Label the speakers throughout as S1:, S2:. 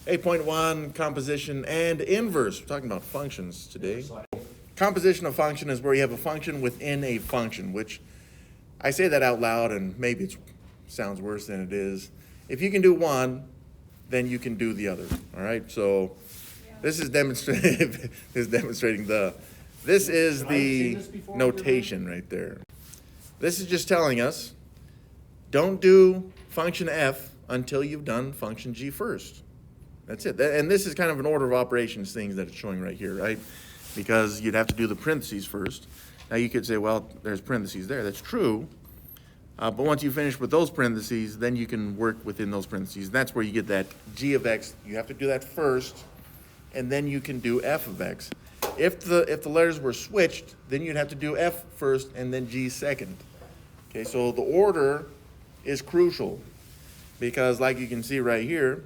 S1: 8.1, composition and inverse. We're talking about functions today. Composition of function is where you have a function within a function, which I say that out loud and maybe it sounds worse than it is. If you can do one, then you can do the other, all right? So this is demonstrating this is the notation right there. This is just telling us, don't do function f until you've done function g first. That's it. And this is kind of an order of operations things that it's showing right here, right? Because you'd have to do the parentheses first. Now you could say, well, there's parentheses there. That's true. But once you finish with those parentheses, then you can work within those parentheses. That's where you get that g of x. You have to do that first, and then you can do f of x. If the letters were switched, then you'd have to do f first and then g second. Okay, so the order is crucial because like you can see right here,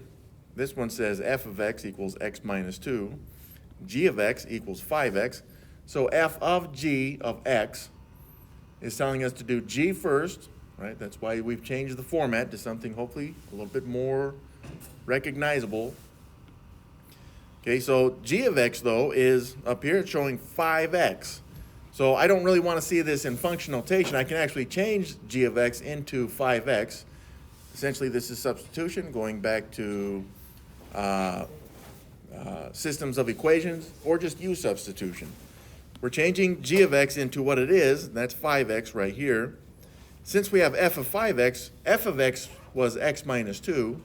S1: this one says f of x equals x minus 2. G of x equals 5x. So f of g of x is telling us to do g first, right? That's why we've changed the format to something hopefully a little bit more recognizable. Okay, so g of x, though, is up here. It's showing 5x. So I don't really want to see this in function notation. I can actually change g of x into 5x. Essentially, this is substitution, going back to systems of equations, or just u substitution. We're changing g of x into what it is. That's 5x right here. Since we have f of 5x, f of x was x minus 2.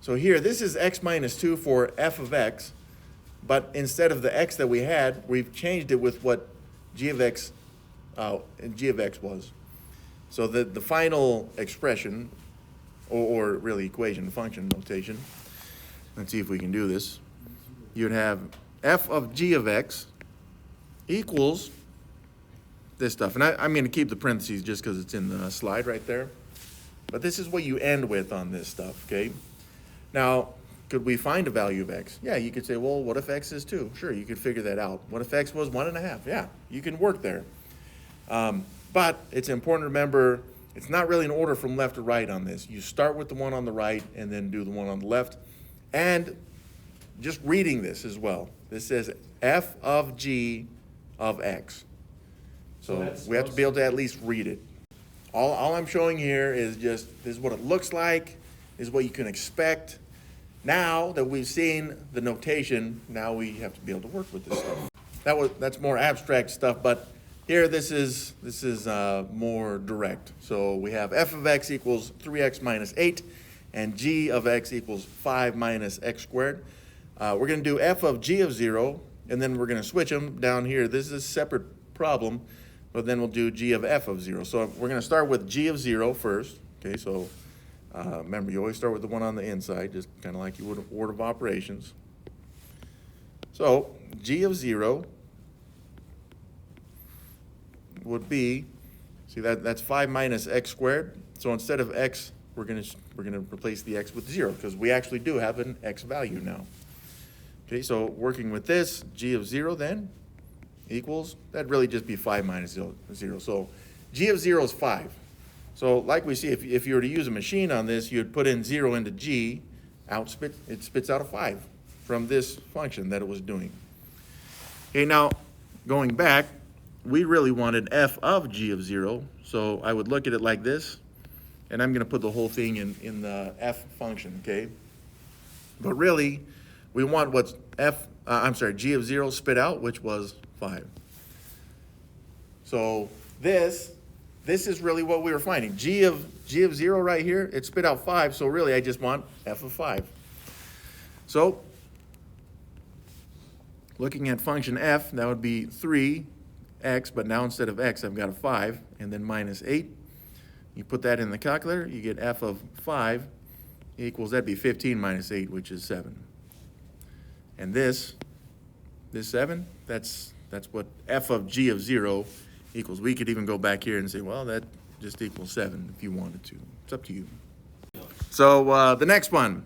S1: So here, this is x minus 2 for f of x. But instead of the x that we had, we've changed it with what g of x was. So the final expression, or really equation, function notation, let's see if we can do this. You'd have f of g of x equals this stuff. And I'm going to keep the parentheses just because it's in the slide right there. But this is what you end with on this stuff, okay? Now, could we find a value of x? Yeah, you could say, well, what if x is 2? Sure, you could figure that out. What if x was 1.5? Yeah, you can work there. But it's important to remember, it's not really an order from left to right on this. You start with the one on the right and then do the one on the left. And just reading this as well. This says f of g of x. So we have to be able to at least read it. All I'm showing here is just, this is what it looks like, this is what you can expect. Now that we've seen the notation, now we have to be able to work with this stuff. That's more abstract stuff, but here this is more direct. So we have f of x equals 3x minus 8, and g of x equals 5 minus x squared. We're going to do f of g of 0, and then we're going to switch them down here. This is a separate problem, but then we'll do g of f of 0. So we're going to start with g of 0 first. Okay, so remember, you always start with the one on the inside, just kind of like you would an order of operations. So g of 0 would be, see that's 5 minus x squared. So instead of x, we're gonna replace the x with 0 because we actually do have an x value now. Okay, so working with this, g of 0 then equals, that'd really just be 5 minus 0. So g of 0 is 5. So like we see, if you were to use a machine on this, you'd put in 0 into g, it spits out a 5 from this function that it was doing. Okay, now going back, we really wanted f of g of 0, so I would look at it like this, and I'm going to put the whole thing in the f function, okay? But really, we want what's g of 0 spit out, which was 5. So this is really what we were finding. G of 0 right here, it spit out 5, so really I just want f of 5. So looking at function f, that would be 3x, but now instead of x, I've got a 5, and then minus 8. You put that in the calculator, you get f of 5 equals, that'd be 15 minus 8, which is 7. And this 7, that's what f of g of 0 equals. We could even go back here and say, well, that just equals 7 if you wanted to. It's up to you. So the next one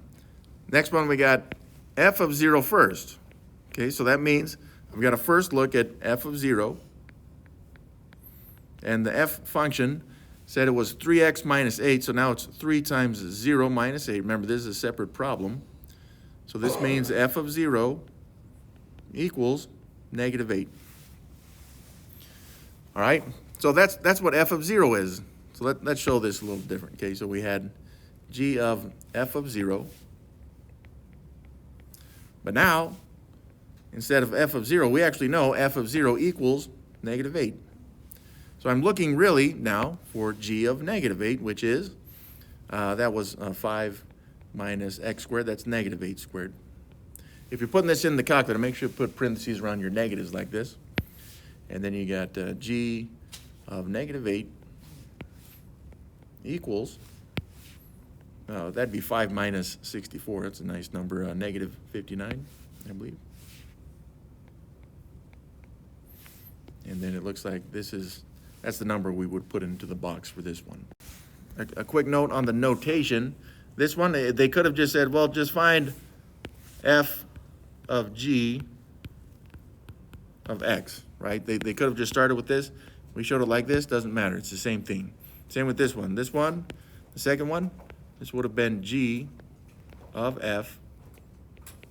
S1: we got f of 0 first. Okay, so that means I've got to first look at f of 0. And the f function said it was 3x minus 8, so now it's 3 times 0 minus 8. Remember, this is a separate problem. So this means f of 0 equals negative 8. All right, so that's what f of 0 is. So let's show this a little different. Okay, so we had g of f of 0. But now, instead of f of 0, we actually know f of 0 equals negative 8. So I'm looking really now for g of negative 8, which is, that was 5 minus x squared. That's negative 8 squared. If you're putting this in the calculator, make sure you put parentheses around your negatives like this. And then you got g of negative 8 equals, that'd be 5 minus 64. That's a nice number, negative 59, I believe. And then it looks like that's the number we would put into the box for this one. A quick note on the notation. This one, they could have just said, well, just find f of g of x, right? They could have just started with this. We showed it like this, doesn't matter. It's the same thing. Same with this one. This one, the second one, this would have been g of f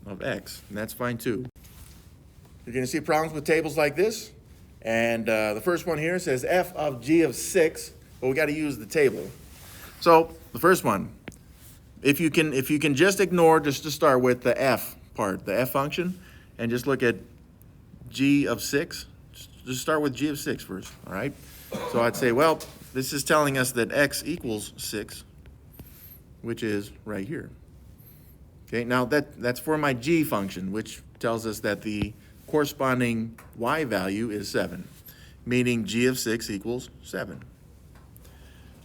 S1: of x, and that's fine too. You're going to see problems with tables like this. And the first one here says f of g of 6, but we got to use the table. So the first one, if you can just ignore, just to start with, the f part, the f function, and just look at g of 6, just start with g of 6 first, all right? So I'd say, well, this is telling us that x equals 6, which is right here. Okay, now that's for my g function, which tells us that the corresponding y value is 7, meaning g of 6 equals 7.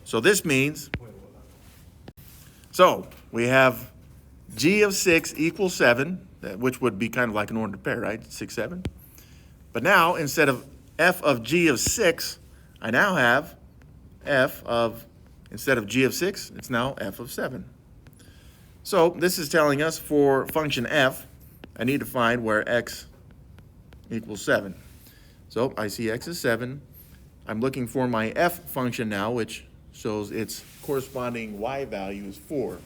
S1: So this means, so we have g of 6 equals 7, which would be kind of like an ordered pair, right? 6, 7. But now, instead of f of g of 6, I now have instead of g of 6, it's now f of 7. So this is telling us for function f, I need to find where x equals 7. So I see x is 7. I'm looking for my f function now, which shows its corresponding y value is 4.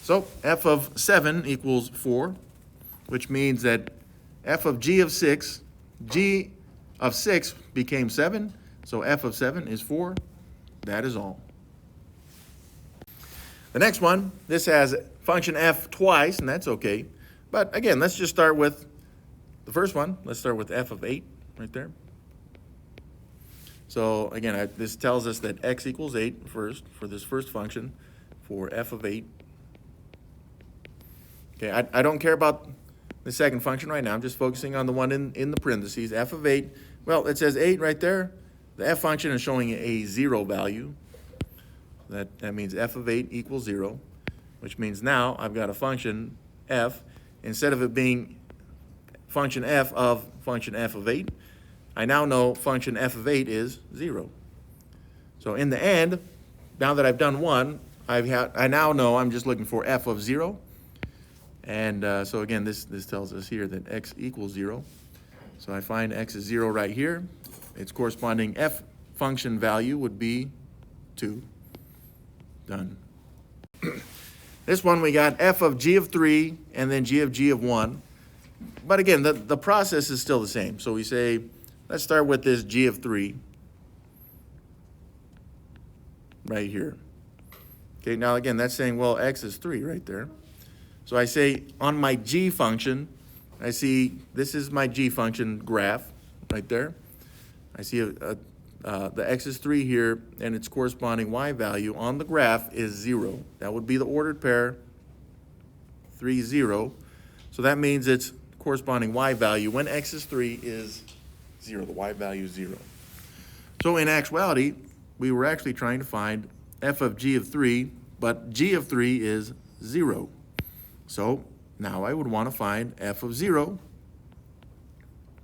S1: So f of 7 equals 4, which means that f of g of 6, g of 6 became 7, so f of 7 is 4. That is all. The next one, this has function f twice, and that's okay. But again, let's just start with the first one. Let's start with f of 8 right there. So again, this tells us that x equals 8 first for this first function for f of 8. Okay, I don't care about the second function right now. I'm just focusing on the one in the parentheses, f of 8. Well, it says 8 right there. The f function is showing a 0 value. That means f of 8 equals 0, which means now I've got a function f. Instead of it being function f of 8, I now know function f of 8 is 0. So in the end, now that I've done one, I now know I'm just looking for f of 0. And so again, this tells us here that x equals 0. So I find x is 0 right here. Its corresponding f function value would be 2. Done. This one we got f of g of 3 and then g of 1. But again, the process is still the same. So we say, let's start with this g of 3 right here. Okay, now again, that's saying, well, x is 3 right there. So I say on my g function, I see this is my g function graph right there. I see the x is 3 here, and its corresponding y value on the graph is 0. That would be the ordered pair, 3, 0. So that means its corresponding y value when x is 3 is 0. The y value is 0. So in actuality, we were actually trying to find f of g of 3, but g of 3 is 0. So now I would want to find f of 0,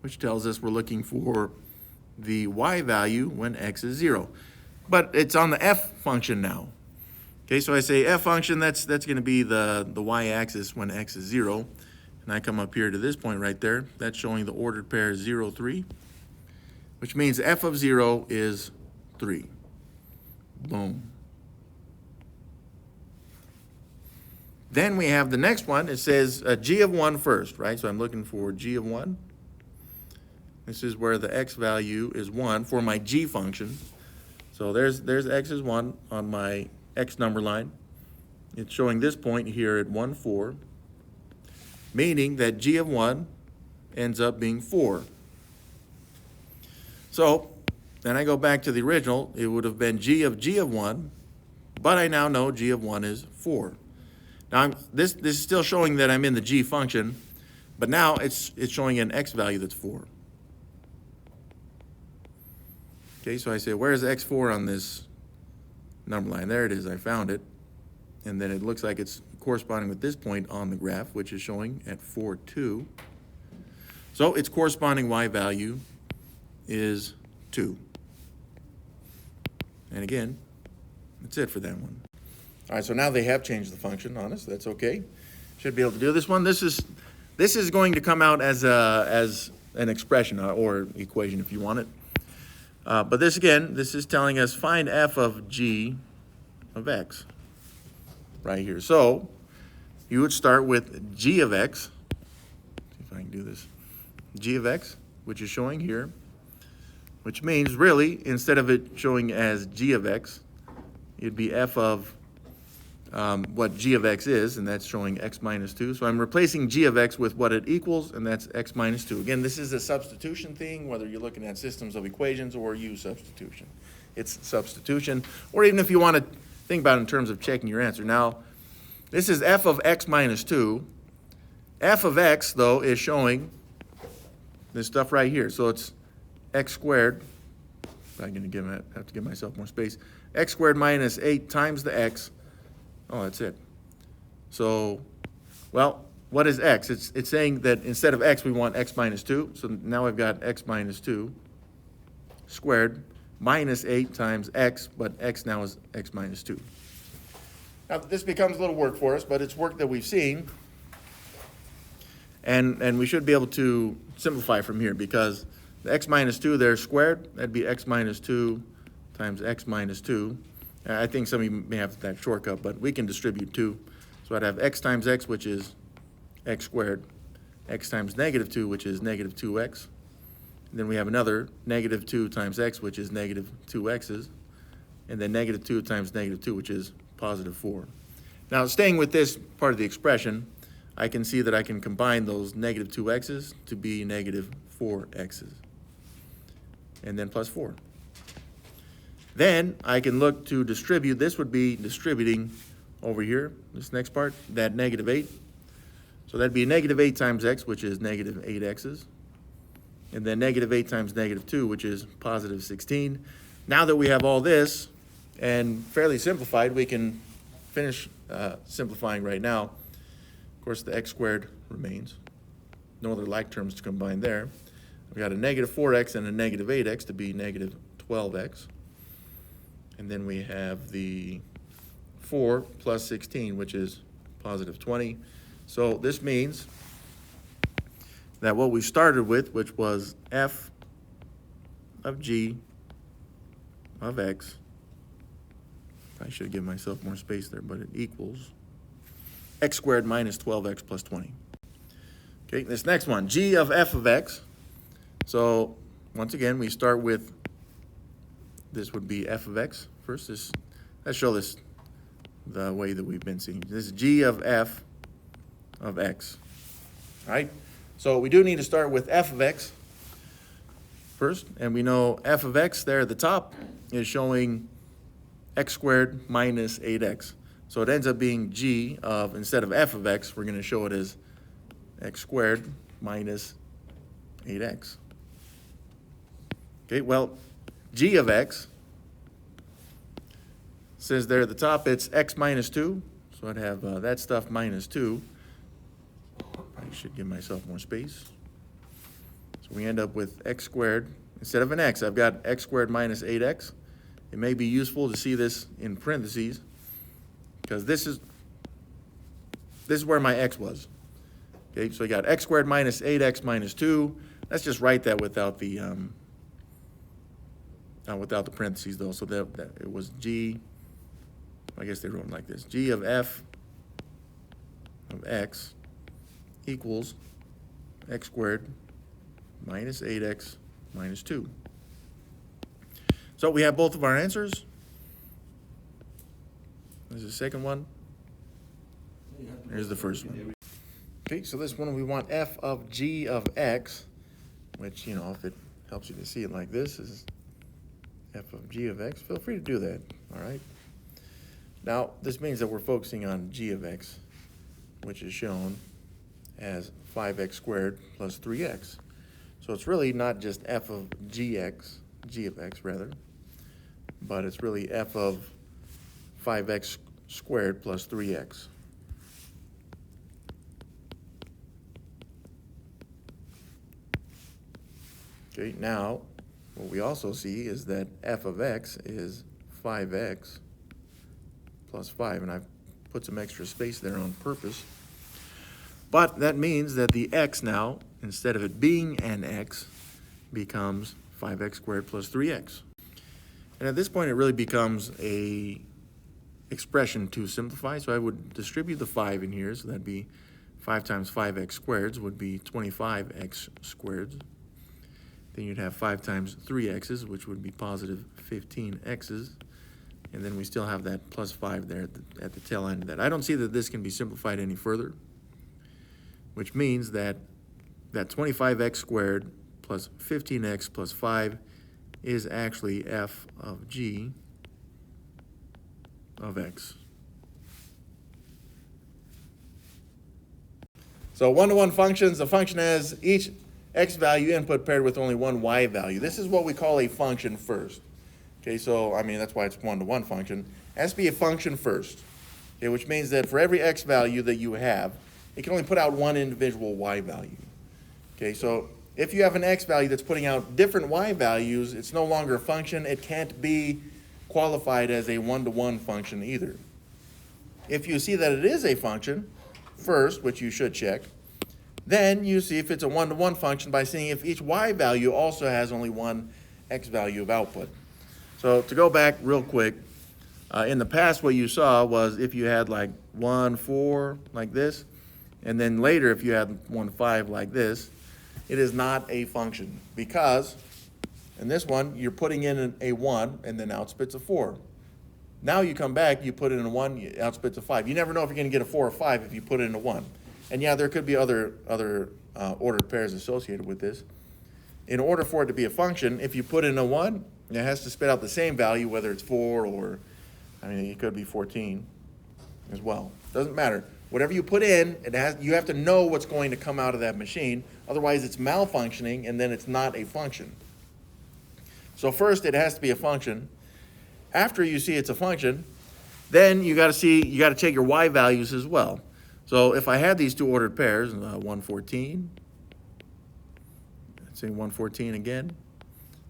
S1: which tells us we're looking for the y value when x is 0. But it's on the f function now. Okay, so I say f function, that's going to be the y-axis when x is 0. And I come up here to this point right there. That's showing the ordered pair 0, 3, which means f of 0 is 3. Boom. Then we have the next one. It says g of 1 first, right? So I'm looking for g of 1. This is where the x value is 1 for my g function. So there's x is 1 on my x number line. It's showing this point here at 1, 4, meaning that g of 1 ends up being 4. So then I go back to the original. It would have been g of 1, but I now know g of 1 is 4. Now this is still showing that I'm in the g function, but now it's showing an x value that's 4. Okay, so I say, where's x4 on this number line? There it is, I found it. And then it looks like it's corresponding with this point on the graph, which is showing at 4, 2. So its corresponding y value is 2. And again, that's it for that one. All right, so now they have changed the function on us. That's okay. Should be able to do this one. This is going to come out as an expression or equation if you want it. But this is telling us find f of g of x right here. So you would start with g of x. See if I can do this. G of x, which is showing here, which means really instead of it showing as g of x, it'd be f of what g of x is, and that's showing x minus 2. So I'm replacing g of x with what it equals, and that's x minus 2. Again, this is a substitution thing, whether you're looking at systems of equations or u substitution. It's substitution, or even if you want to think about it in terms of checking your answer. Now, this is f of x minus 2. F of x, though, is showing this stuff right here. So it's x squared. I'm going to have to give myself more space. X squared minus 8 times the x. Oh, that's it. So, well, what is x? It's saying that instead of x, we want x minus 2. So now I've got x minus 2 squared minus 8 times x, but x now is x minus 2. Now, this becomes a little work for us, but it's work that we've seen. And we should be able to simplify from here because the x minus 2 there squared, that'd be x minus 2 times x minus 2. I think some of you may have that shortcut, but we can distribute 2. So I'd have x times x, which is x squared, x times negative 2, which is negative 2x. And then we have another negative 2 times x, which is negative 2x's. And then negative 2 times negative 2, which is positive 4. Now, staying with this part of the expression, I can see that I can combine those negative 2x's to be negative 4x's. And then plus 4. Then I can look to distribute. This would be distributing over here, this next part, that negative 8. So that'd be negative 8 times x, which is negative 8x's. And then negative 8 times negative 2, which is positive 16. Now that we have all this, and fairly simplified, we can finish simplifying right now. Of course, the x squared remains. No other like terms to combine there. We got a negative 4x and a negative 8x to be negative 12x. And then we have the 4 plus 16, which is positive 20. So this means that what we started with, which was f of g of x, I should give myself more space there, but it equals x squared minus 12x plus 20. Okay, this next one, g of f of x. So once again, we start with, this would be f of x first. Let's show this the way that we've been seeing. This is g of f of x. All right, so we do need to start with f of x first, and we know f of x there at the top is showing x squared minus 8x. So it ends up being g of, instead of f of x, we're going to show it as x squared minus 8x. Okay, well, g of x says there at the top it's x minus 2. So I'd have that stuff minus 2. I should give myself more space. So we end up with x squared. Instead of an x, I've got x squared minus 8x. It may be useful to see this in parentheses because this is where my x was. Okay, so I got x squared minus 8x minus 2. Let's just write that without the parentheses though. So that it was g. I guess they wrote it like this: g of f of x equals x squared minus 8x minus 2. So we have both of our answers. There's the second one. Here's the first one. Okay, so this one we want f of g of x, which, you know, if it helps you to see it like this, is f of g of x. Feel free to do that, all right? Now, this means that we're focusing on g of x, which is shown as 5x squared plus 3x. So it's really not just f of g of x rather, but it's really f of 5x squared plus 3x. Okay, now what we also see is that f of x is 5x plus 5, and I've put some extra space there on purpose. But that means that the x now, instead of it being an x, becomes 5x squared plus 3x. And at this point, it really becomes a expression to simplify. So I would distribute the 5 in here. So that'd be 5 times 5x squareds would be 25x squared. Then you'd have 5 times 3x's, which would be positive 15x's. And then we still have that plus 5 there at the tail end of that. I don't see that this can be simplified any further, which means that 25x squared plus 15x plus 5 is actually f of g of x. So one-to-one functions, the function has each x value input paired with only one y value. This is what we call a function first. Okay, so I mean that's why it's one-to-one function. It has to be a function first. Okay, which means that for every x value that you have, it can only put out one individual y value. Okay, so if you have an x value that's putting out different y values, it's no longer a function. It can't be qualified as a one-to-one function either. If you see that it is a function first, which you should check, then you see if it's a one-to-one function by seeing if each y value also has only one x value of output. So to go back real quick, in the past what you saw was if you had like 1, 4 like this, and then later if you had 1, 5 like this, it is not a function because in this one you're putting in a 1 and then out spits a 4. Now you come back, you put in a 1, out spits a 5. You never know if you're going to get a 4 or 5 if you put in a 1. And yeah, there could be other ordered pairs associated with this. In order for it to be a function, if you put in a 1, it has to spit out the same value, whether it's 4 or, I mean, it could be 14 as well. Doesn't matter. Whatever you put in, you have to know what's going to come out of that machine. Otherwise, it's malfunctioning, and then it's not a function. So first, it has to be a function. After you see it's a function, then you got to check your y values as well. So if I had these two ordered pairs, 114, let's say 114 again.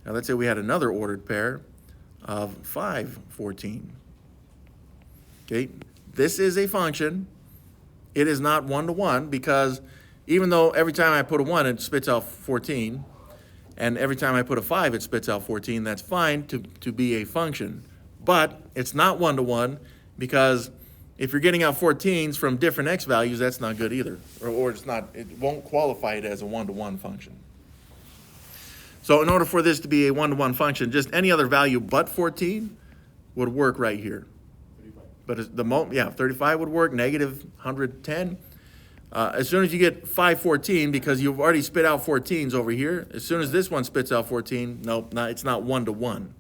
S1: Now let's say we had another ordered pair of 514. Okay, this is a function. It is not one-to-one because even though every time I put a 1, it spits out 14, and every time I put a 5, it spits out 14, that's fine to be a function. But it's not one-to-one because if you're getting out 14s from different x values, that's not good either. Or it won't qualify it as a one-to-one function. So in order for this to be a one-to-one function, just any other value but 14 would work right here. 35. But 35 would work, negative 110. As soon as you get 514, because you've already spit out 14s over here, as soon as this one spits out 14, nope, it's not one-to-one.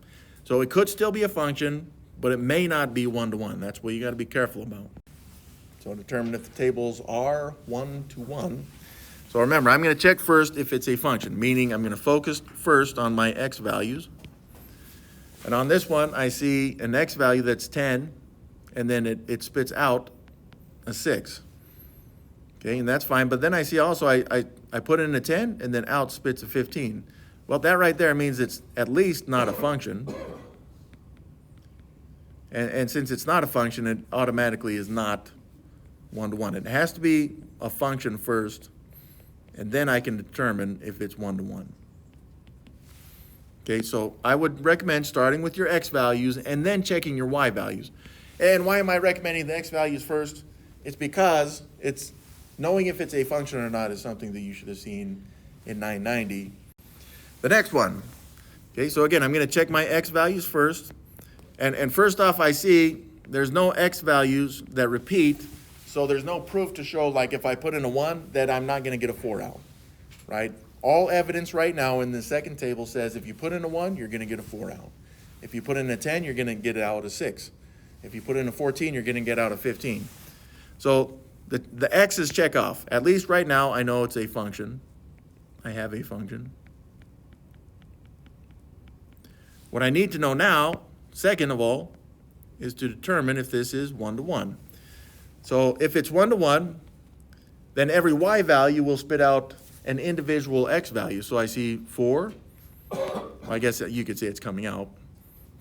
S1: So it could still be a function, but it may not be one-to-one. That's what you got to be careful about. So determine if the tables are one-to-one. So remember, I'm going to check first if it's a function, meaning I'm going to focus first on my x values. And on this one, I see an x value that's 10, and then it spits out a 6. Okay, and that's fine. But then I see also I put in a 10, and then out spits a 15. Well, that right there means it's at least not a function. And since it's not a function, it automatically is not one-to-one. It has to be a function first, and then I can determine if it's one-to-one. Okay, so I would recommend starting with your x values and then checking your y values. And why am I recommending the x values first? It's because it's knowing if it's a function or not is something that you should have seen in 990. The next one. Okay, so again, I'm going to check my x values first. And first off, I see there's no x values that repeat, so there's no proof to show, like if I put in a 1, that I'm not going to get a 4 out, right? All evidence right now in the second table says if you put in a 1, you're going to get a 4 out. If you put in a 10, you're going to get out a 6. If you put in a 14, you're going to get out a 15. So the x's check off. At least right now, I know it's a function. I have a function. What I need to know now, second of all, is to determine if this is 1-to-1. So if it's 1-to-1, then every y value will spit out an individual x value. So I see 4. Well, I guess you could say it's coming out.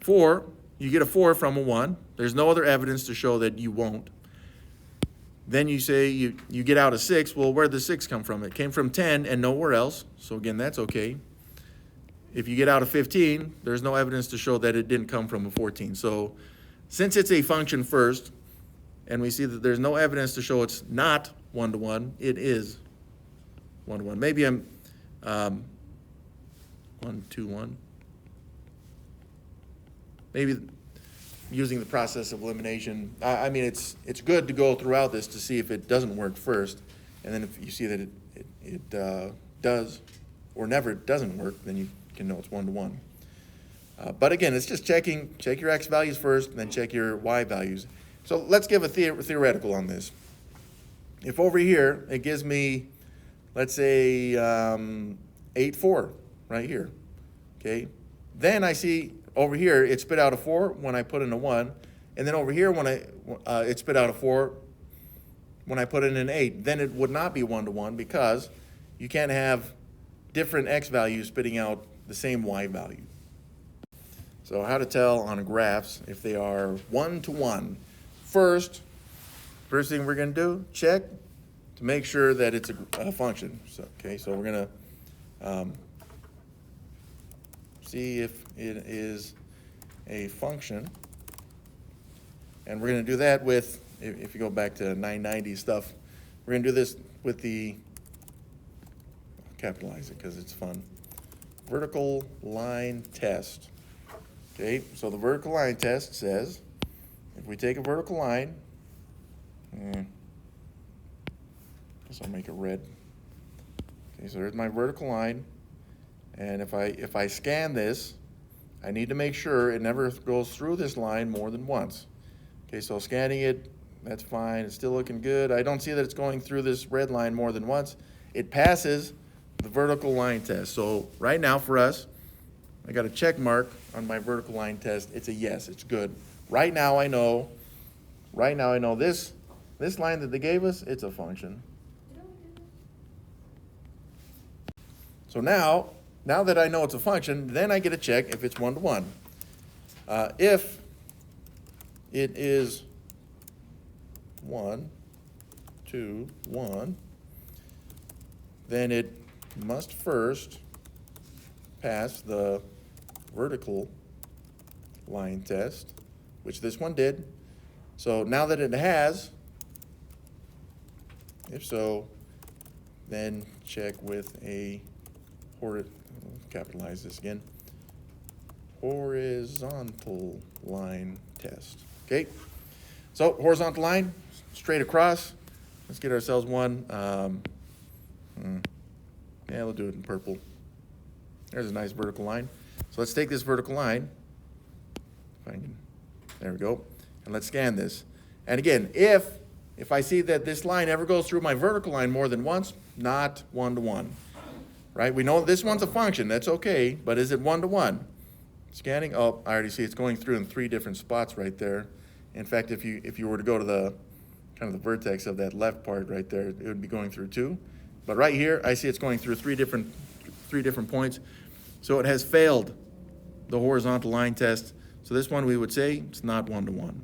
S1: 4, you get a 4 from a 1. There's no other evidence to show that you won't. Then you say you get out a 6. Well, where did the 6 come from? It came from 10 and nowhere else. So again, that's okay. If you get out a 15, there's no evidence to show that it didn't come from a 14. So since it's a function first, and we see that there's no evidence to show it's not 1-to-1, it is 1-to-1. Maybe I'm 1-2-1. Maybe using the process of elimination. I mean, it's good to go throughout this to see if it doesn't work first, and then if you see that it does or never doesn't work, then you can know it's 1-to-1. But again, it's just check your x values first, and then check your y values. So let's give a theoretical on this. If over here it gives me, let's say 8-4 right here, okay? Then I see over here it spit out a 4 when I put in a 1, and then over here when it spit out a 4 when I put in an 8. Then it would not be 1-to-1 because you can't have different x values spitting out the same y value. So how to tell on graphs if they are 1-to-1. First thing we're going to do, check to make sure that it's a function. So, okay, so we're going to see if it is a function. And we're going to do that with, if you go back to 990 stuff, we're going to do this with the, I'll capitalize it because it's fun, vertical line test. Okay, so the vertical line test says, if we take a vertical line, guess I'll make it red. Okay, so there's my vertical line, and if I scan this, I need to make sure it never goes through this line more than once. Okay, so scanning it, that's fine. It's still looking good. I don't see that it's going through this red line more than once. It passes the vertical line test. So right now for us, I got a check mark on my vertical line test. It's a yes, it's good. Right now I know this line that they gave us, it's a function. So now that I know it's a function, then I get to check if it's 1-to-1. If it is 1-to-1, then it must first pass the vertical line test, which this one did. So now that it has, if so, then check with a capitalize this again, horizontal line test. Okay, so horizontal line, straight across. Let's get ourselves one. Yeah, we'll do it in purple. There's a nice vertical line. So let's take this vertical line. There we go. And let's scan this. And again, if I see that this line ever goes through my vertical line more than once, not 1-to-1. Right? We know this one's a function. That's okay. But is it 1-to-1? Scanning. Oh, I already see it's going through in 3 different spots right there. In fact, if you were to go to the kind of the vertex of that left part right there, it would be going through 2. But right here, I see it's going through 3 different points. So it has failed the horizontal line test. So this one we would say it's not 1-to-1.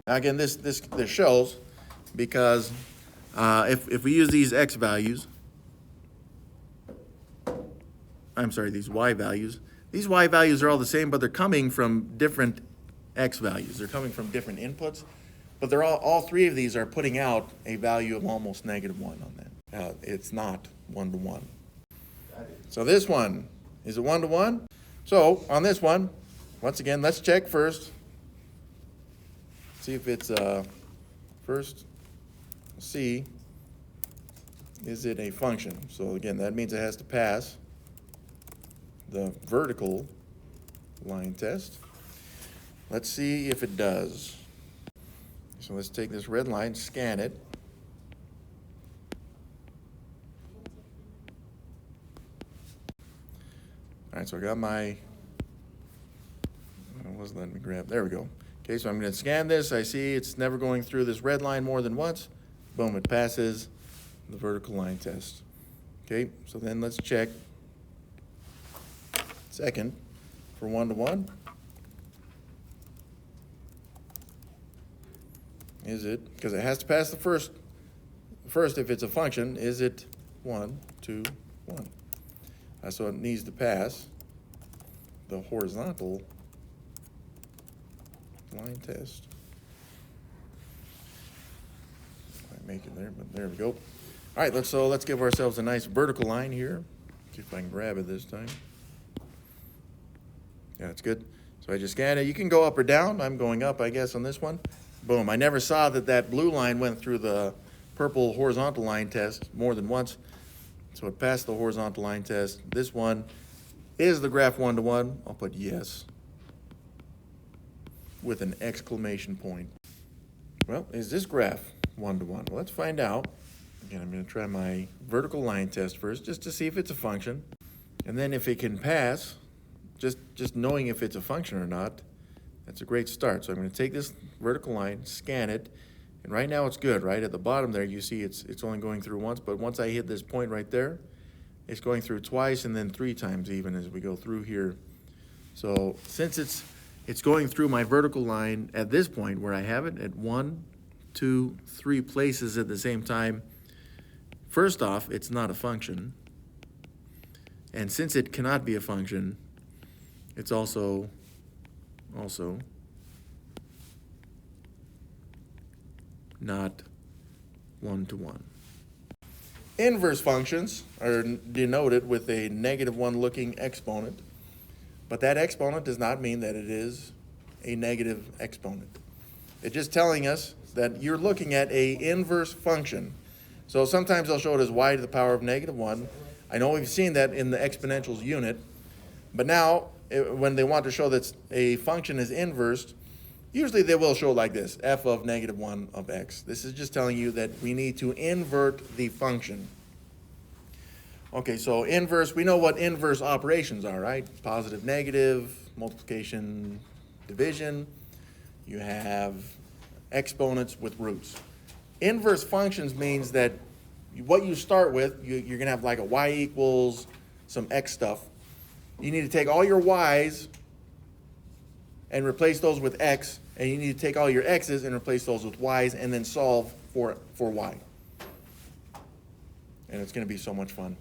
S1: Now again, this shows because if we use these x values, these y values are all the same, but they're coming from different x values. They're coming from different inputs, but they're all three of these are putting out a value of almost -1 on that. It's not 1-to-1. So this one, is it 1-to-1? So on this one, once again, let's check first. See if it's first C, is it a function? So again, that means it has to pass the vertical line test. Let's see if it does. So let's take this red line, scan it. All right, so I got my, it wasn't letting me grab, there we go. Okay, so I'm gonna scan this. I see it's never going through this red line more than once. Boom, it passes the vertical line test. Okay, so then let's check second for 1-to-1. Is it, because it has to pass the first if it's a function, is it 1, 2, 1? So it needs to pass the horizontal line test. Might make it there, but there we go. All right, let's give ourselves a nice vertical line here. See if I can grab it this time. Yeah, it's good. So I just scan it. You can go up or down. I'm going up, I guess, on this one. Boom. I never saw that blue line went through the purple horizontal line test more than once. So it passed the horizontal line test. This one is the graph 1-to-1. I'll put yes with an exclamation point. Well, is this graph 1-to-1? Well, let's find out. Again, I'm going to try my vertical line test first just to see if it's a function. And then if it can pass, just knowing if it's a function or not, that's a great start. So I'm going to take this vertical line, scan it, and right now it's good, right? At the bottom there, you see it's only going through once, but once I hit this point right there, it's going through twice and then 3 times even as we go through here. So since it's going through my vertical line at this point where I have it at 1, 2, 3 places at the same time, first off, it's not a function. And since it cannot be a function, it's also not 1-to-1. Inverse functions are denoted with a -1 looking exponent, but that exponent does not mean that it is a negative exponent. It's just telling us that you're looking at a inverse function. So sometimes they'll show it as y to the power of -1. I know we've seen that in the exponentials unit, but now when they want to show that a function is inversed, usually they will show like this, f of -1 of x. This is just telling you that we need to invert the function. Okay, so inverse, we know what inverse operations are, right? Positive, negative, multiplication, division. You have exponents with roots. Inverse functions means that what you start with, you're gonna have like a y equals some x stuff. You need to take all your y's and replace those with x, and you need to take all your x's and replace those with y's, and then solve for y. And it's going to be so much fun.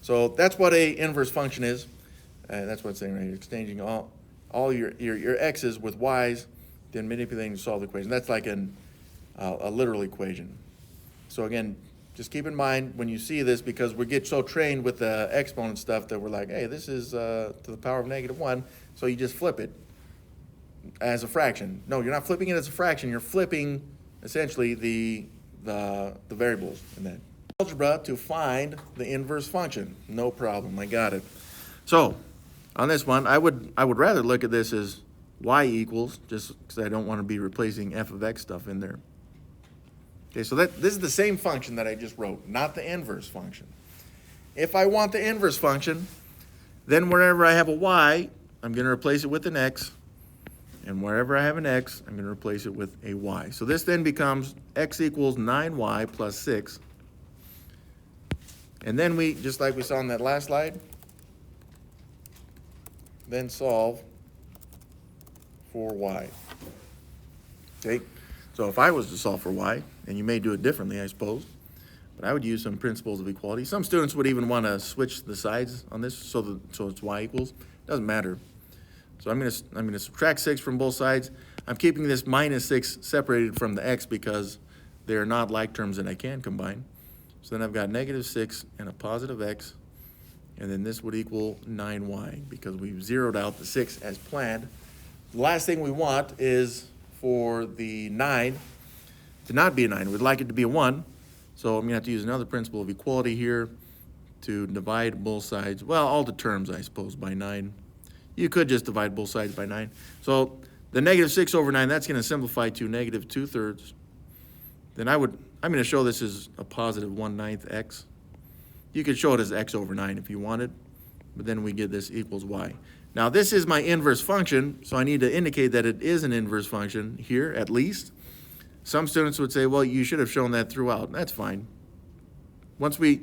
S1: So that's what a inverse function is. That's what it's saying right here. Exchanging all your x's with y's, then manipulating to solve the equation. That's like a literal equation. So again, just keep in mind when you see this, because we get so trained with the exponent stuff that we're like, hey, this is to the power of -1, so you just flip it as a fraction. No, you're not flipping it as a fraction. You're flipping essentially the variables in that. Algebra to find the inverse function. No problem, I got it. So on this one, I would rather look at this as y equals, just because I don't want to be replacing f of x stuff in there. Okay, so this is the same function that I just wrote, not the inverse function. If I want the inverse function, then wherever I have a y, I'm going to replace it with an x. And wherever I have an x, I'm going to replace it with a y. So this then becomes x equals 9y plus 6. And then we, just like we saw in that last slide, then solve for y. Okay, so if I was to solve for y, and you may do it differently, I suppose, but I would use some principles of equality. Some students would even want to switch the sides on this so it's y equals. Doesn't matter. So I'm going to subtract 6 from both sides. I'm keeping this minus 6 separated from the x because they're not like terms that I can combine. So then I've got negative 6 and a positive x, and then this would equal 9y because we've zeroed out the 6 as planned. The last thing we want is for the 9 to not be a 9. We'd like it to be a 1. So I'm going to have to use another principle of equality here to divide both sides. Well, all the terms, I suppose, by 9. You could just divide both sides by 9. So the negative 6 over 9, that's going to simplify to negative 2/3. Then I'm going to show this as a positive 1/9 x. You could show it as x over 9 if you wanted, but then we get this equals y. Now this is my inverse function, so I need to indicate that it is an inverse function here at least. Some students would say, well, you should have shown that throughout. That's fine. Once we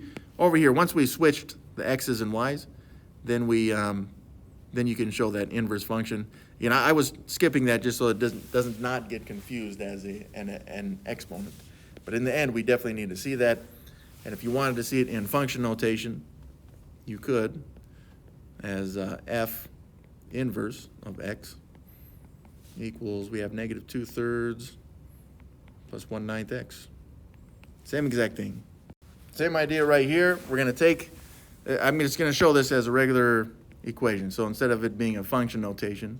S1: switched the x's and y's, then you can show that inverse function. You know, I was skipping that just so it doesn't not get confused as an exponent. But in the end, we definitely need to see that. And if you wanted to see it in function notation, you could, as f inverse of x equals, we have negative 2/3 plus 1/9 x. Same exact thing. Same idea right here. We're going to take, I'm just going to show this as a regular equation. So instead of it being a function notation,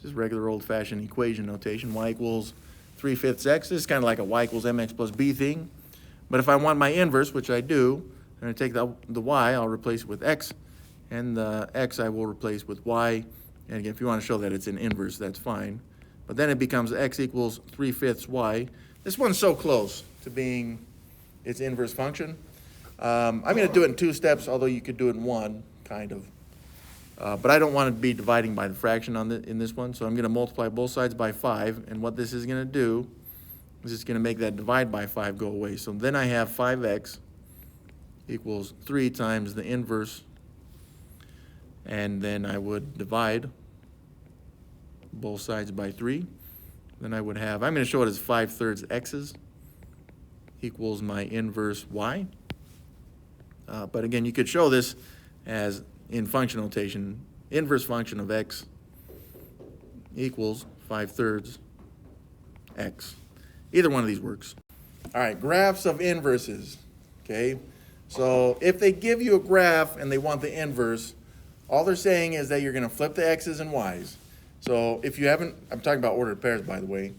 S1: just regular old-fashioned equation notation, y equals 3/5 x. This is kind of like a y equals mx plus b thing. But if I want my inverse, which I do, I'm going to take the y, I'll replace it with x, and the x I will replace with y. And again, if you want to show that it's an inverse, that's fine. But then it becomes x equals 3/5 y. This one's so close to being its inverse function. I'm going to do it in 2 steps, although you could do it in 1, kind of. But I don't want to be dividing by the fraction in this one, so I'm going to multiply both sides by 5, and what this is going to do is it's going to make that divide by 5 go away. So then I have 5x equals 3 times the inverse, and then I would divide both sides by 3. Then I would have, I'm going to show it as 5/3 x's equals my inverse y. But again, you could show this as in function notation, inverse function of x equals 5/3 x. Either one of these works. All right, graphs of inverses, okay? So if they give you a graph and they want the inverse, all they're saying is that you're going to flip the x's and y's. So if you haven't, I'm talking about ordered pairs, by the way.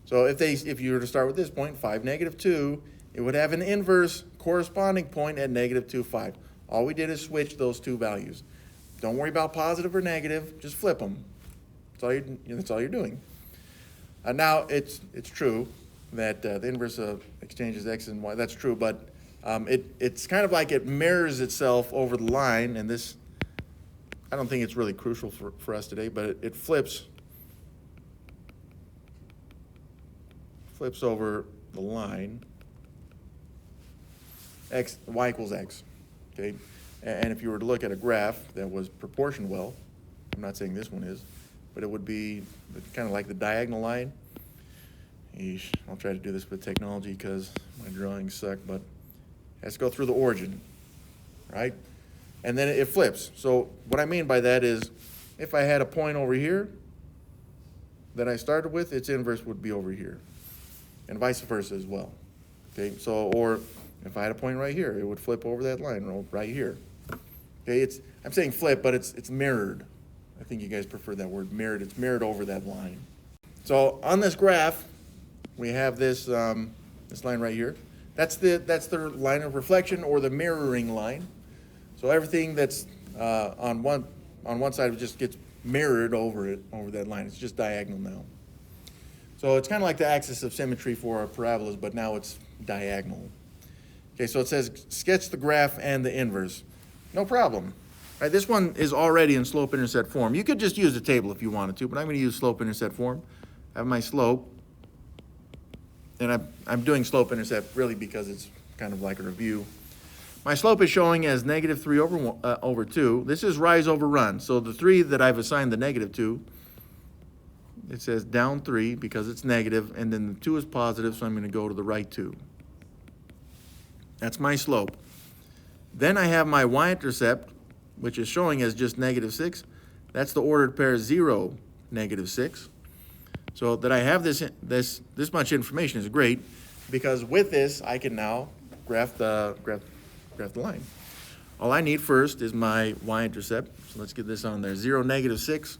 S1: So if you were to start with this point, 5, -2, it would have an inverse corresponding point at -2, 5. All we did is switch those two values. Don't worry about positive or negative, just flip them. That's all you're doing. Now, it's true that the inverse of exchanges x and y, that's true, but it's kind of like it mirrors itself over the line, and this, I don't think it's really crucial for us today, but it flips over the line, y equals x, okay? And if you were to look at a graph that was proportioned well, I'm not saying this one is, but it would be kind of like the diagonal line. Eesh, I'll try to do this with technology because my drawings suck, but it has to go through the origin, right? And then it flips. So what I mean by that is if I had a point over here that I started with, its inverse would be over here, and vice versa as well. Okay, so, or if I had a point right here, it would flip over that line right here. Okay, I'm saying flip, but it's mirrored. I think you guys prefer that word, mirrored. It's mirrored over that line. So on this graph, we have this this line right here. That's the line of reflection, or the mirroring line. So everything that's on one side just gets mirrored over that line. It's just diagonal now. So it's kind of like the axis of symmetry for our parabolas, but now it's diagonal. Okay, so it says sketch the graph and the inverse. No problem. Right, this one is already in slope-intercept form. You could just use the table if you wanted to, but I'm going to use slope-intercept form. I have my slope, and I'm doing slope-intercept really because it's kind of like a review. My slope is showing as -3 over 2. This is rise over run. So the 3 that I've assigned the negative to, it says down 3 because it's negative, and then the 2 is positive, so I'm going to go to the right 2. That's my slope. Then I have my y-intercept, which is showing as just -6. That's the ordered pair 0, -6. So that I have this much information is great, because with this, I can now graph the line. All I need first is my y-intercept. So let's get this on there. 0, -6.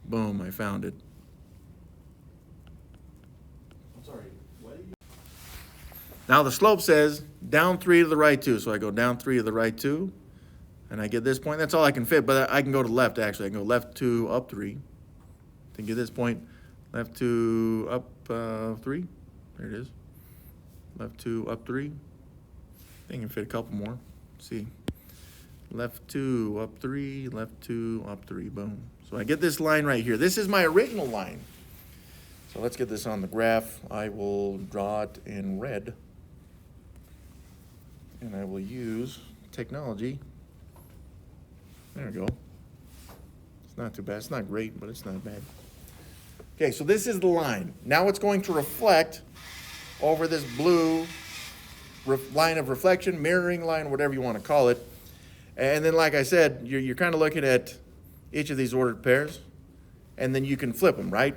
S1: Boom, I found it.
S2: I'm sorry, what did you?
S1: Now the slope says down 3 to the right 2. So I go down 3 to the right 2, and I get this point. That's all I can fit, but I can go to left, actually. I can go left 2, up 3. To get this point, left 2, up 3. There it is. Left 2, up 3. I think I can fit a couple more. Let's see. Left 2, up 3, left 2, up 3, boom. So I get this line right here. This is my original line. So let's get this on the graph. I will draw it in red. And I will use technology. There we go. It's not too bad. It's not great, but it's not bad. Okay, so this is the line. Now it's going to reflect over this blue line of reflection, mirroring line, whatever you want to call it. And then, like I said, you're kind of looking at each of these ordered pairs, and then you can flip them, right?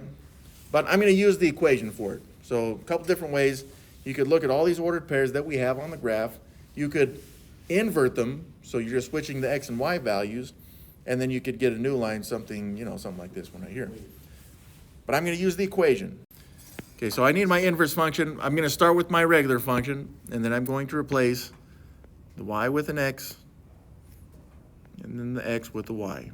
S1: But I'm going to use the equation for it. So a couple different ways. You could look at all these ordered pairs that we have on the graph. You could invert them, so you're just switching the x and y values, and then you could get a new line, something like this one right here. But I'm going to use the equation. Okay, so I need my inverse function. I'm going to start with my regular function, and then I'm going to replace the y with an x, and then the x with the y.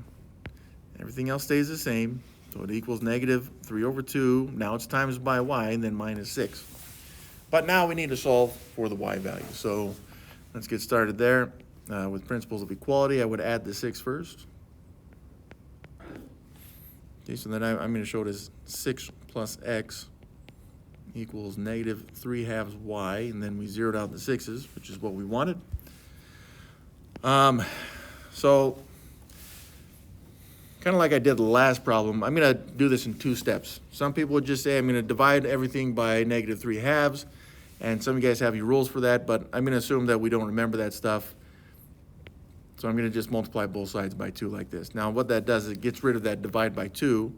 S1: Everything else stays the same, so it equals -3/2. Now it's times by y, and then -6. But now we need to solve for the y value. So let's get started there. With principles of equality, I would add the 6 first. Okay, so then I'm going to show it as 6 plus x equals -3/2 y, and then we zeroed out the 6's, which is what we wanted. So kind of like I did the last problem, I'm going to do this in 2 steps. Some people would just say I'm going to divide everything by -3/2, and some of you guys have your rules for that, but I'm going to assume that we don't remember that stuff. So I'm going to just multiply both sides by 2 like this. Now what that does is it gets rid of that divide by 2,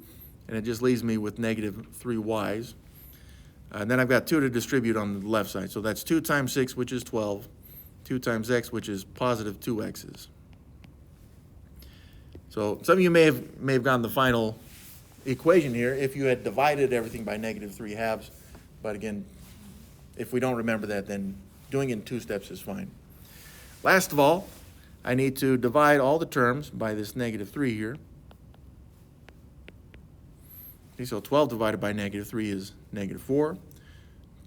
S1: and it just leaves me with -3y's. And then I've got 2 to distribute on the left side. So that's 2 times 6, which is 12. 2 times x, which is positive 2x's. So some of you may have gotten the final equation here if you had divided everything by -3/2. But again, if we don't remember that, then doing it in 2 steps is fine. Last of all, I need to divide all the terms by this -3 here. Okay, so 12 divided by -3 is -4.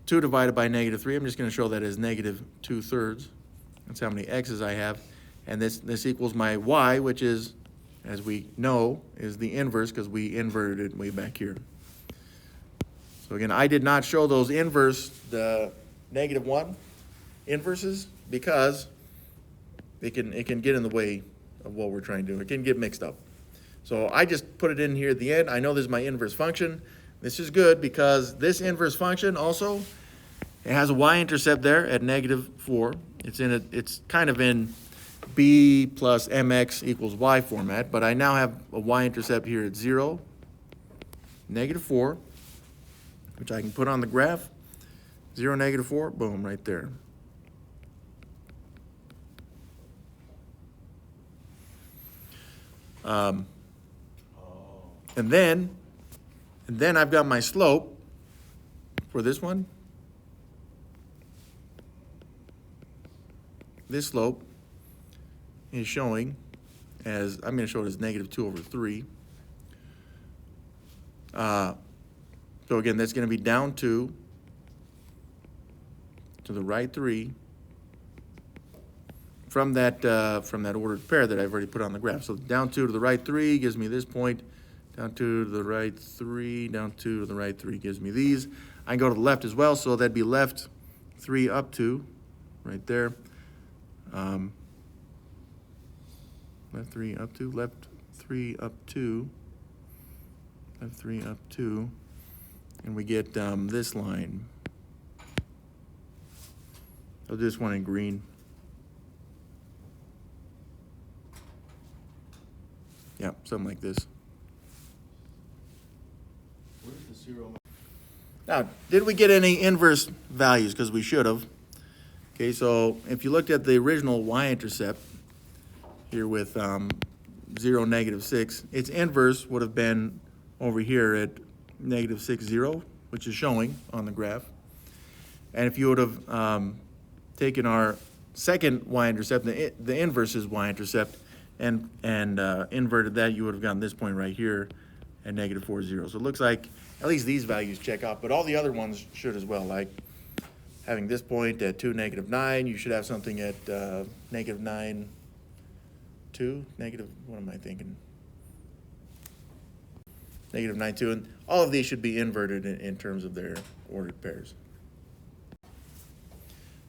S1: 2 divided by -3, I'm just going to show that as -2/3. That's how many x's I have. And this equals my y, which is, as we know, is the inverse because we inverted it way back here. So again, I did not show those the -1 inverses, because it can get in the way of what we're trying to do. It can get mixed up. So I just put it in here at the end. I know this is my inverse function. This is good because this inverse function also, it has a y-intercept there at -4. It's kind of in b plus mx equals y format, but I now have a y-intercept here at 0, -4, which I can put on the graph. 0, -4, boom, right there. And then I've got my slope for this one. This slope is showing as, I'm going to show it as -2/3. So again, that's going to be down 2 to the right 3 from that ordered pair that I've already put on the graph. So down 2 to the right 3 gives me this point. Down 2 to the right 3, down 2 to the right 3 gives me these. I can go to the left as well, so that'd be left 3 up 2, right there. Left 3 up 2, left 3 up 2, left 3 up 2, and we get this line. I'll do this one in green. Yeah, something like this.
S2: Where's the zero.
S1: Now, did we get any inverse values? Because we should have. Okay, so if you looked at the original y-intercept here with 0, -6, its inverse would have been over here at -6, 0, which is showing on the graph. And if you would have taken our second y-intercept, the inverse is y-intercept, and inverted that, you would have gotten this point right here at -4, 0. So it looks like at least these values check off, but all the other ones should as well. Like having this point at 2, -9, you should have something at -9, 2, what am I thinking? -9, 2, and all of these should be inverted in terms of their ordered pairs.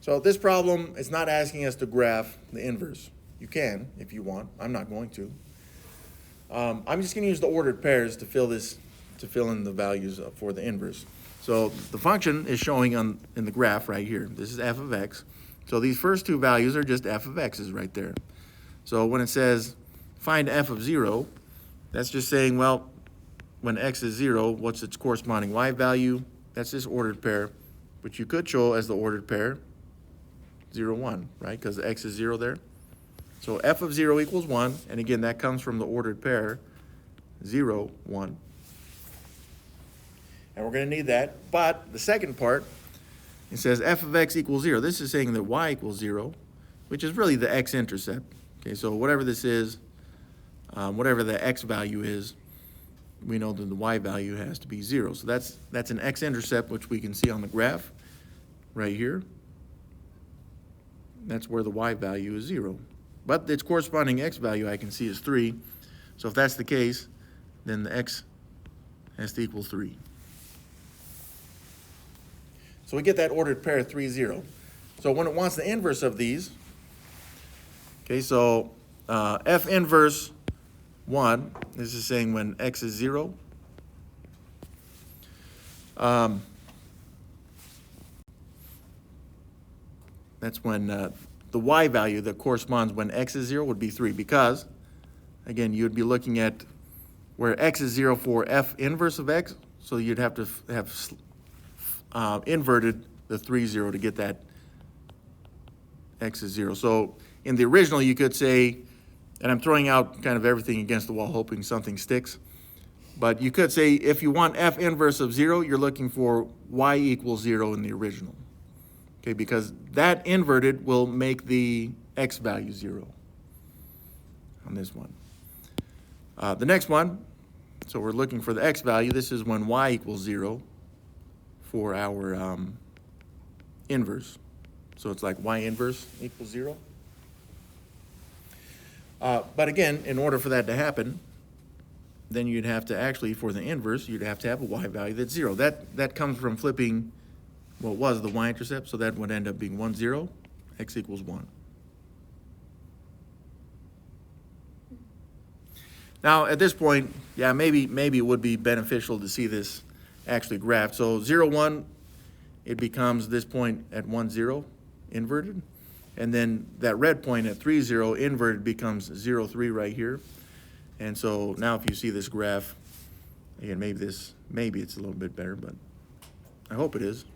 S1: So this problem is not asking us to graph the inverse. You can if you want. I'm not going to. I'm just going to use the ordered pairs to fill in the values for the inverse. So the function is showing in the graph right here. This is f of x. So these first two values are just f of x's right there. So when it says find f of 0, that's just saying, well, when x is 0, what's its corresponding y value? That's this ordered pair, which you could show as the ordered pair 0, 1, right? Because x is 0 there. So f of 0 equals 1, and again, that comes from the ordered pair 0, 1. And we're going to need that. But the second part, it says f of x equals 0. This is saying that y equals 0, which is really the x-intercept. Okay, so whatever this is, whatever the x value is, we know that the y value has to be 0. So that's an x-intercept, which we can see on the graph right here. That's where the y value is 0. But its corresponding x value I can see is 3. So if that's the case, then the x has to equal 3. So we get that ordered pair 3, 0. So when it wants the inverse of these, okay, so f inverse 1, this is saying when x is 0. That's when the y value that corresponds when x is 0 would be 3, because, again, you'd be looking at where x is 0 for f inverse of x, so you'd have to have inverted the 3, 0 to get that x is 0. So in the original, you could say, and I'm throwing out kind of everything against the wall, hoping something sticks, but you could say if you want f inverse of 0, you're looking for y equals 0 in the original. Okay, because that inverted will make the x value 0 on this one. The next one, so we're looking for the x value. This is when y equals 0 for our inverse. So it's like y inverse equals 0. But again, in order for that to happen, then you'd have to actually, for the inverse, you'd have to have a y value that's 0. That comes from flipping what was the y-intercept, so that would end up being 1, 0, x equals 1. Now, at this point, yeah, maybe it would be beneficial to see this actually graphed. So 0, 1, it becomes this point at 1, 0, inverted. And then that red point at 3, 0, inverted becomes 0, 3 right here. And so now if you see this graph, again, maybe it's a little bit better, but I hope it is.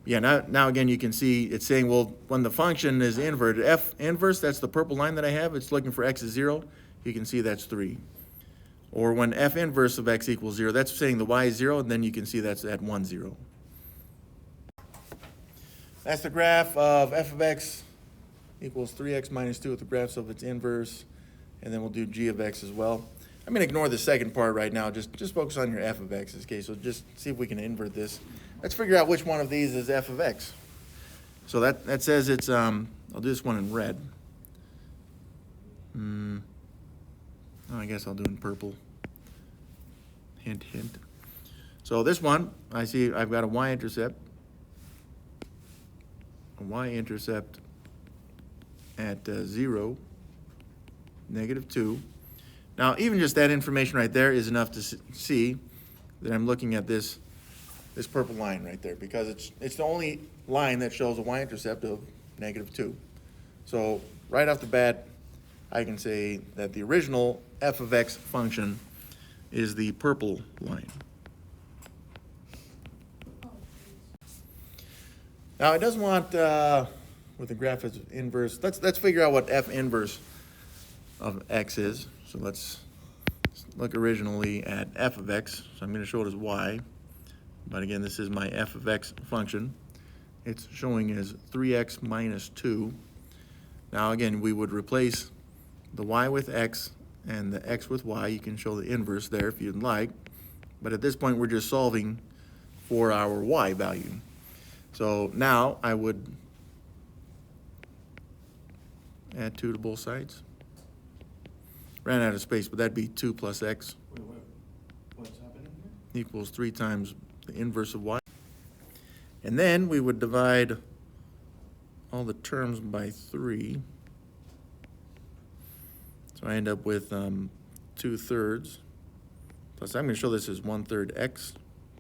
S1: Yeah, now again, you can see it's saying, well, when the function is inverted, f inverse, that's the purple line that I have, it's looking for x is 0. You can see that's 3. Or when f inverse of x equals 0, that's saying the y is 0, and then you can see that's at 1, 0. That's the graph of f of x equals 3x minus 2 with the graphs of its inverse, and then we'll do g of x as well. I'm going to ignore the second part right now, just focus on your f of x's. Okay, so just see if we can invert this. Let's figure out which one of these is f of x. So that says it's, I'll do this one in red. Oh, I guess I'll do it in purple. Hint, hint. So this one, I see I've got a y-intercept. A y-intercept at 0, -2. Now, even just that information right there is enough to see that I'm looking at this purple line right there, because it's the only line that shows a y-intercept of -2. So right off the bat, I can say that the original f of x function is the purple line. Now, it doesn't want, with the graph as inverse, let's figure out what f inverse of x is. So let's look originally at f of x. So I'm going to show it as y. But again, this is my f of x function. It's showing as 3x minus 2. Now again, we would replace the y with x and the x with y. You can show the inverse there if you'd like. But at this point, we're just solving for our y value. So now I would add 2 to both sides. Ran out of space, but that'd be 2 plus x
S2: Wait, what's happening here?
S1: equals 3 times the inverse of y. And then we would divide all the terms by 3. So I end up with 2/3. Plus, I'm going to show this as 1/3 x.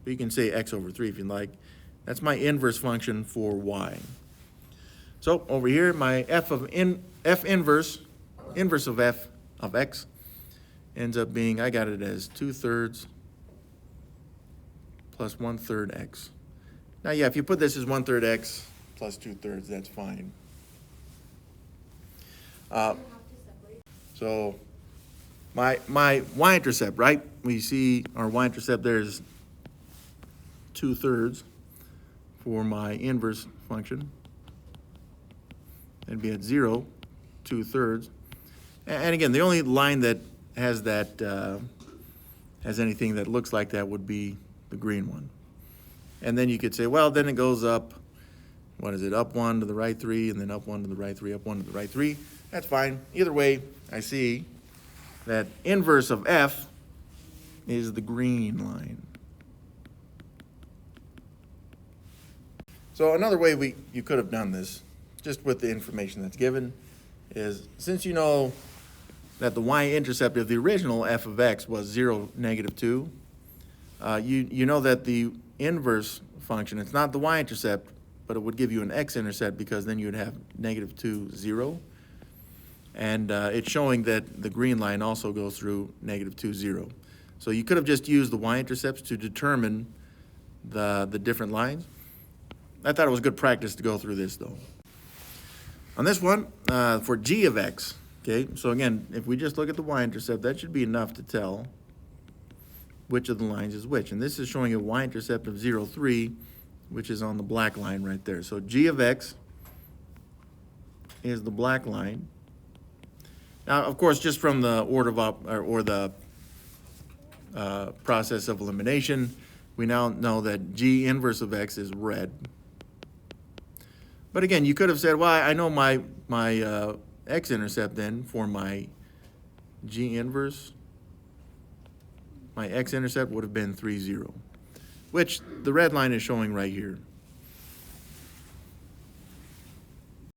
S1: But you can say x over 3 if you'd like. That's my inverse function for y. So over here, my f inverse of f of x ends up being, I got it as 2/3 plus 1/3 x. Now, yeah, if you put this as 1/3 x plus 2/3, that's fine. So my y-intercept, right? We see our y-intercept there is 2/3 for my inverse function. It'd be at 0, 2/3. And again, the only line that has that has anything that looks like that would be the green one. And then you could say, well, then it goes up, what is it, up 1 to the right 3, and then up 1 to the right 3, up 1 to the right 3. That's fine. Either way, I see that inverse of f is the green line. So another way you could have done this, just with the information that's given, is since you know that the y-intercept of the original f of x was 0, -2, you know that the inverse function, it's not the y-intercept, but it would give you an x-intercept because then you would have -2, 0. And it's showing that the green line also goes through -2, 0. So you could have just used the y-intercepts to determine the different lines. I thought it was good practice to go through this, though. On this one, for g of x, okay, so again, if we just look at the y-intercept, that should be enough to tell which of the lines is which. And this is showing a y-intercept of 0, 3, which is on the black line right there. So g of x is the black line. Now, of course, just from the order of the process of elimination, we now know that g inverse of x is red. But again, you could have said, well, I know my x-intercept then for my g inverse. My x-intercept would have been 3, 0, which the red line is showing right here.